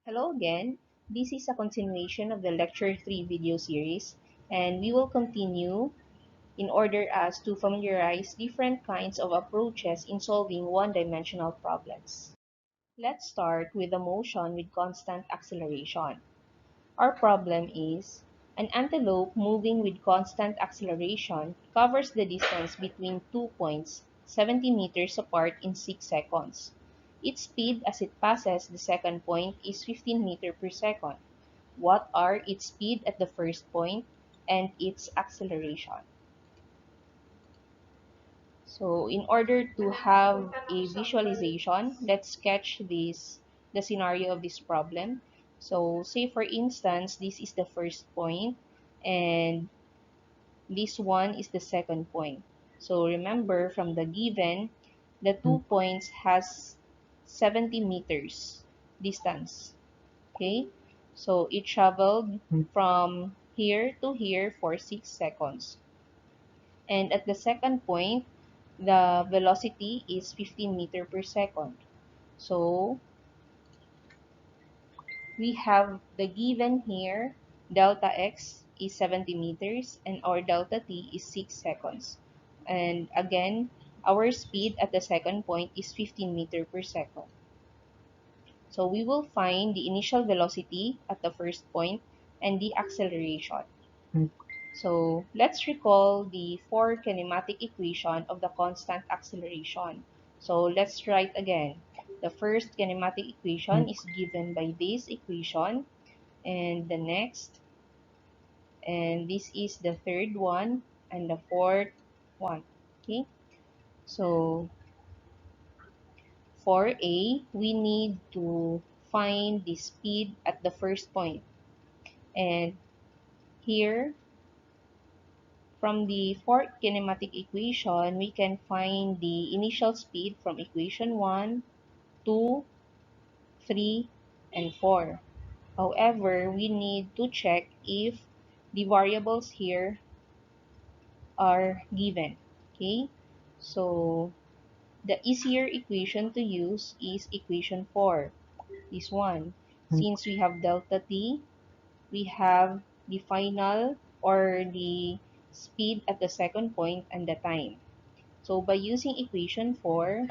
Hello again. This is a continuation of the Lecture 3 video series, and we will continue in order as to familiarize different kinds of approaches in solving one-dimensional problems. Let's start with a motion with constant acceleration. Our problem is an antelope moving with constant acceleration covers the distance between 2 points 70 meters apart in 6 seconds. Its speed as it passes the second point is 15 meters per second. What are its speed at the first point and its acceleration? So in order to have a visualization, let's sketch the scenario of this problem. So say for instance, this is the first point and this one is the second point. So remember from the given, the 2 points has 70 meters distance. Okay, so it traveled from here to here for 6 seconds. And at the second point, the velocity is 15 meters per second. So we have the given here, delta x is 70 meters and our delta t is 6 seconds. And again, our speed at the second point is 15 meters per second. So we will find the initial velocity at the first point and the acceleration. So let's recall the four kinematic equation of the constant acceleration. So let's write again. The first kinematic equation is given by this equation and the next, and this is the third one and the fourth one. Okay, so for A, we need to find the speed at the first point. And here, from the fourth kinematic equation, we can find the initial speed from equation 1, 2, 3, and 4. However, we need to check if the variables here are given. Okay, so the easier equation to use is equation 4, this one. Since we have delta t, we have the final or the speed at the second point and the time. So by using equation 4,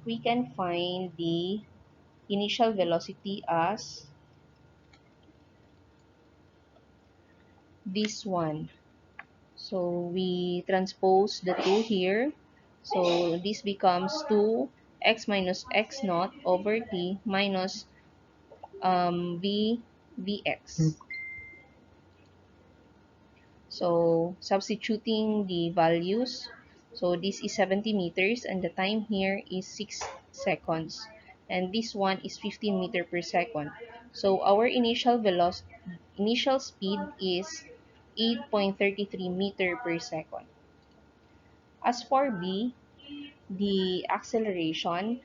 we can find the initial velocity as this one. So we transpose the 2 here. So this becomes 2x minus x naught over t minus vx. So substituting the values, so this is 70 meters and the time here is 6 seconds. And this one is 15 meters per second. So our initial speed is 8.33 meter per second. As for B, the acceleration,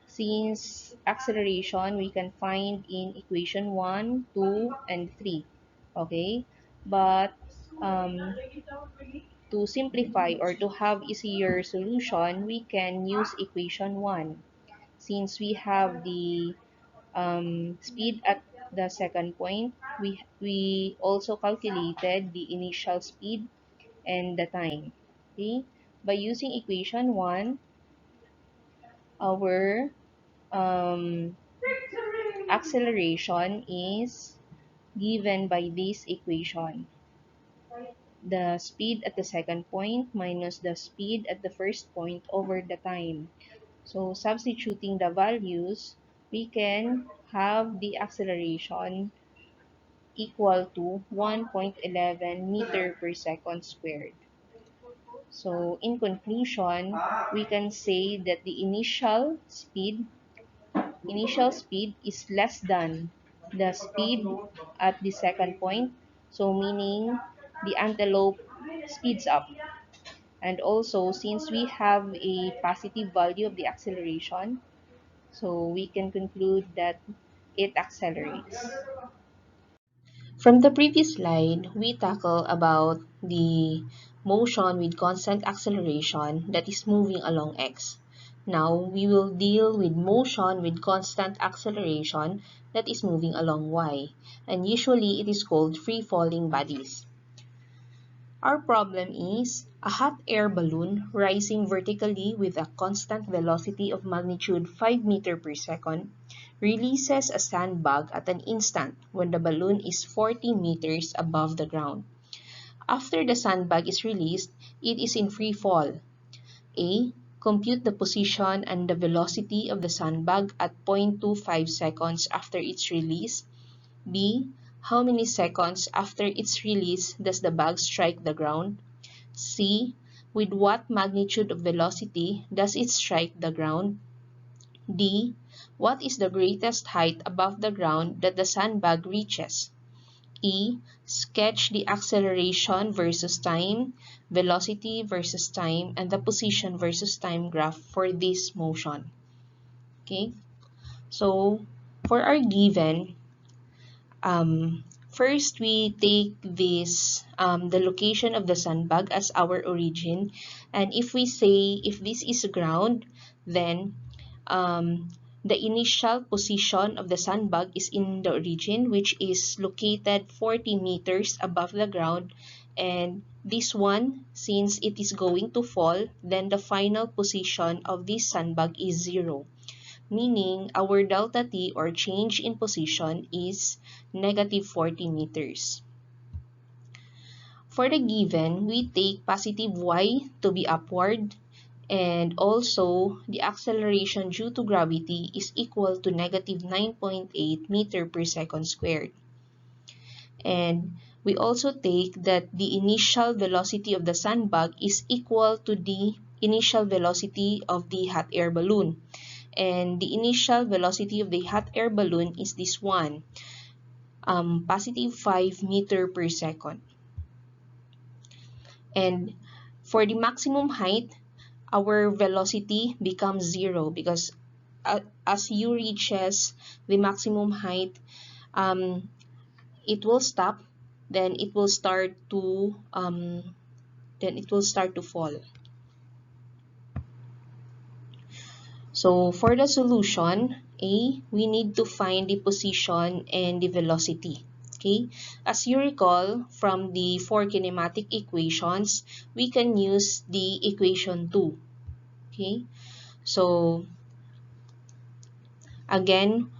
since acceleration we can find in equation 1, 2, and 3. Okay, but to simplify or to have easier solution, we can use equation 1. Since we have the speed at the second point, we also calculated the initial speed and the time. Okay, by using equation 1, our um, acceleration is given by this equation. The speed at the second point minus the speed at the first point over the time. So substituting the values, we can have the acceleration equal to 1.11 meter per second squared. So in conclusion, we can say that the initial speed is less than the speed at the second point. So meaning the antelope speeds up. And also, since we have a positive value of the acceleration, so we can conclude that it accelerates. From the previous slide, we tackle about the motion with constant acceleration that is moving along x. Now, we will deal with motion with constant acceleration that is moving along y, and usually it is called free-falling bodies. Our problem is a hot air balloon rising vertically with a constant velocity of magnitude 5 meters per second releases a sandbag at an instant when the balloon is 40 meters above the ground. After the sandbag is released, it is in free fall. A. Compute the position and the velocity of the sandbag at 0.25 seconds after its release. B. How many seconds after its release does the bag strike the ground? C. With what magnitude of velocity does it strike the ground? D. What is the greatest height above the ground that the sandbag reaches? E. Sketch the acceleration versus time, velocity versus time, and the position versus time graph for this motion. Okay, so for our given, first we take this, the location of the sandbag as our origin, and if we say if this is ground, then the initial position of the sandbag is in the origin, which is located 40 meters above the ground, and this one, since it is going to fall, then the final position of this sandbag is 0, meaning our delta t or change in position is negative 40 meters. For the given, we take positive y to be upward, and also the acceleration due to gravity is equal to negative 9.8 meter per second squared. And we also take that the initial velocity of the sandbag is equal to the initial velocity of the hot air balloon. And the initial velocity of the hot air balloon is this one, positive 5 meter per second. And for the maximum height, our velocity becomes 0 because as u reaches the maximum height, it will stop, then it will start to fall. So for the solution, A, we need to find the position and the velocity. Okay, as you recall from the four kinematic equations, we can use the equation 2. Okay, so again,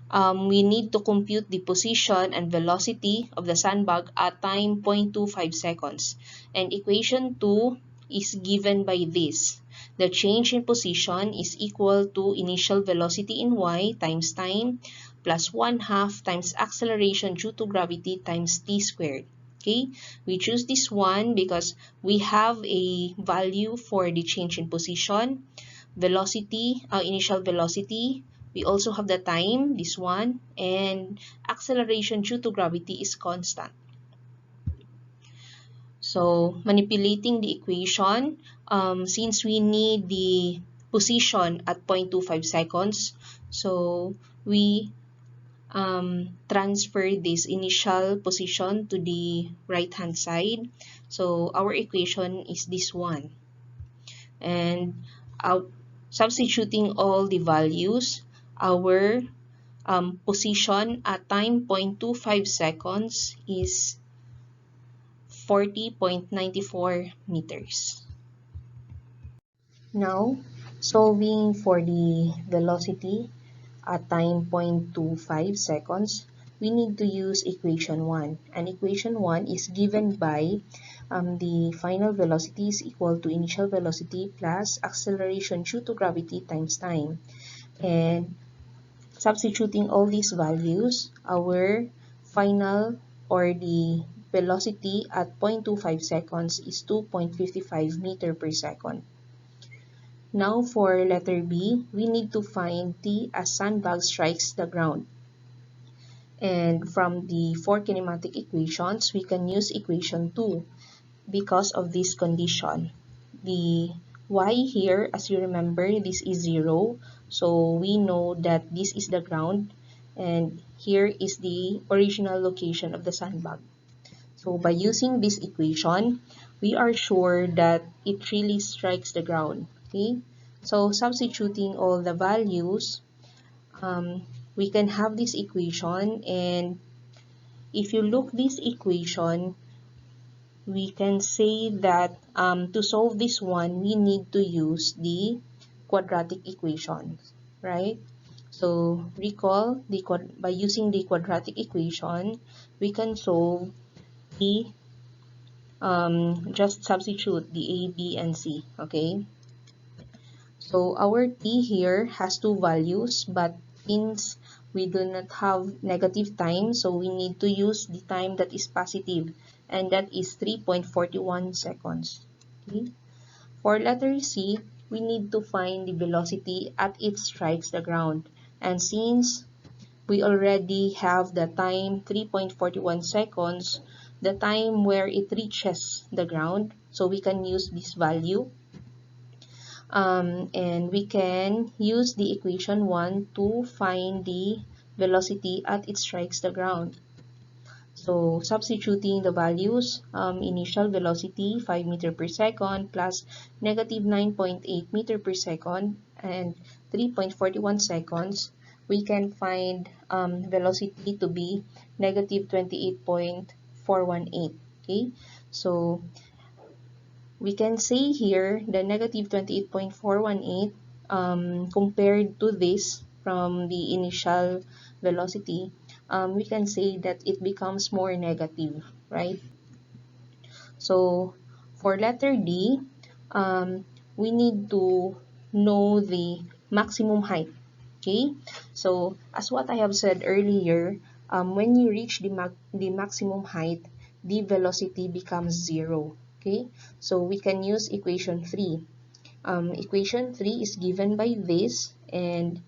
we need to compute the position and velocity of the sandbag at time 0.25 seconds. And equation 2 is given by this. The change in position is equal to initial velocity in y times time plus 1/2 times acceleration due to gravity times t squared. Okay, we choose this one because we have a value for the change in position, velocity, initial velocity. We also have the time, this one, and acceleration due to gravity is constant. So manipulating the equation, since we need the position at 0.25 seconds, so we transfer this initial position to the right hand side. So our equation is this one. And substituting all the values, our position at time 0.25 seconds is 40.94 meters. Now, solving for the velocity at time 0.25 seconds, we need to use equation 1. And equation 1 is given by the final velocity is equal to initial velocity plus acceleration due to gravity times time. And substituting all these values, our final or the velocity at 0.25 seconds is 2.55 meter per second. Now for letter B, we need to find t as sandbag strikes the ground. And from the four kinematic equations, we can use equation 2 because of this condition. The y here, as you remember, this is 0. So we know that this is the ground and here is the original location of the sandbag. So by using this equation, we are sure that it really strikes the ground. Okay, So substituting all the values, we can have this equation, and if you look this equation, we can say that to solve this one, we need to use the quadratic equation, right? So recall, by using the quadratic equation, we can solve the, just substitute the A, B, and C, okay? So our t here has two values, but since we do not have negative time, so we need to use the time that is positive, and that is 3.41 seconds. Okay? For letter C, we need to find the velocity at it strikes the ground. And since we already have the time 3.41 seconds, the time where it reaches the ground, so we can use this value. And we can use the equation 1 to find the velocity at it strikes the ground. So substituting the values, initial velocity 5 meter per second plus negative 9.8 meter per second and 3.41 seconds, we can find velocity to be negative 28.418. Okay, so we can say here the negative 28.418 compared to this from the initial velocity, we can say that it becomes more negative, right? So for letter D, we need to know the maximum height. Okay, so as what I have said earlier, when you reach the maximum height, the velocity becomes 0. Okay, so we can use equation 3. Equation 3 is given by this, and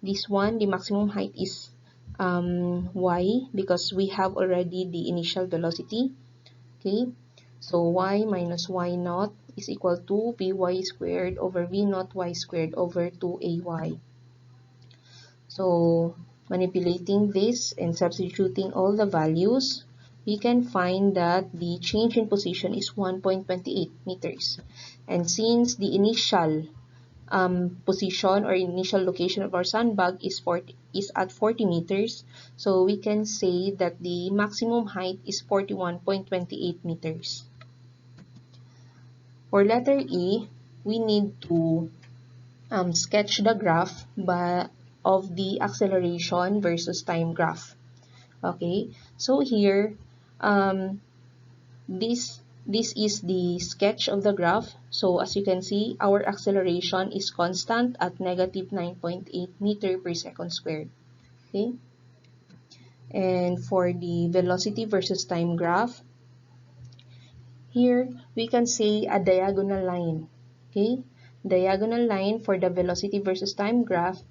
this one, the maximum height is y, because we have already the initial velocity. Okay, so y minus y naught is equal to vy squared over v naught y squared over 2ay. So manipulating this and substituting all the values, we can find that the change in position is 1.28 meters. And since the initial position or initial location of our sandbag is at 40 meters, so we can say that the maximum height is 41.28 meters. For letter E, we need to sketch the graph of the acceleration versus time graph. Okay, so here, this is the sketch of the graph. So as you can see, our acceleration is constant at negative 9.8 meter per second squared. Okay, and for the velocity versus time graph, here we can say a diagonal line. Okay, diagonal line for the velocity versus time graph,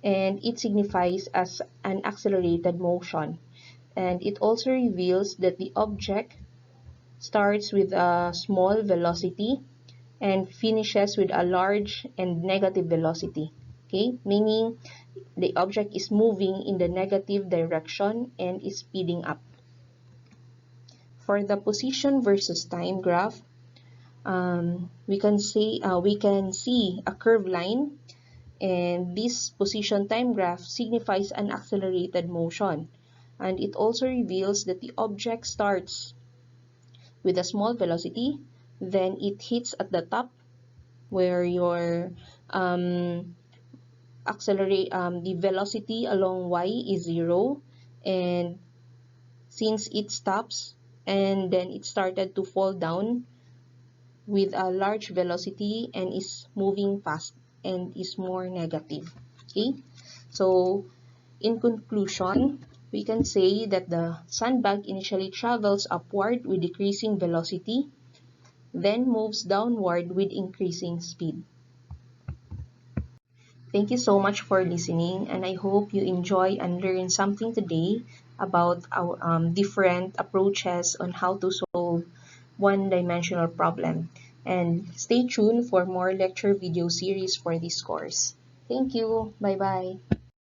and it signifies as an accelerated motion. And it also reveals that the object starts with a small velocity and finishes with a large and negative velocity. Okay, meaning the object is moving in the negative direction and is speeding up. For the position versus time graph, we can see a curved line, and this position time graph signifies an accelerated motion, and it also reveals that the object starts with a small velocity, then it hits at the top where your the velocity along y is 0, and since it stops and then it started to fall down with a large velocity and is moving fast and is more negative. Okay, so in conclusion, we can say that the sandbag initially travels upward with decreasing velocity, then moves downward with increasing speed. Thank you so much for listening, and I hope you enjoy and learn something today about our different approaches on how to solve one-dimensional problem. And stay tuned for more lecture video series for this course. Thank you. Bye-bye.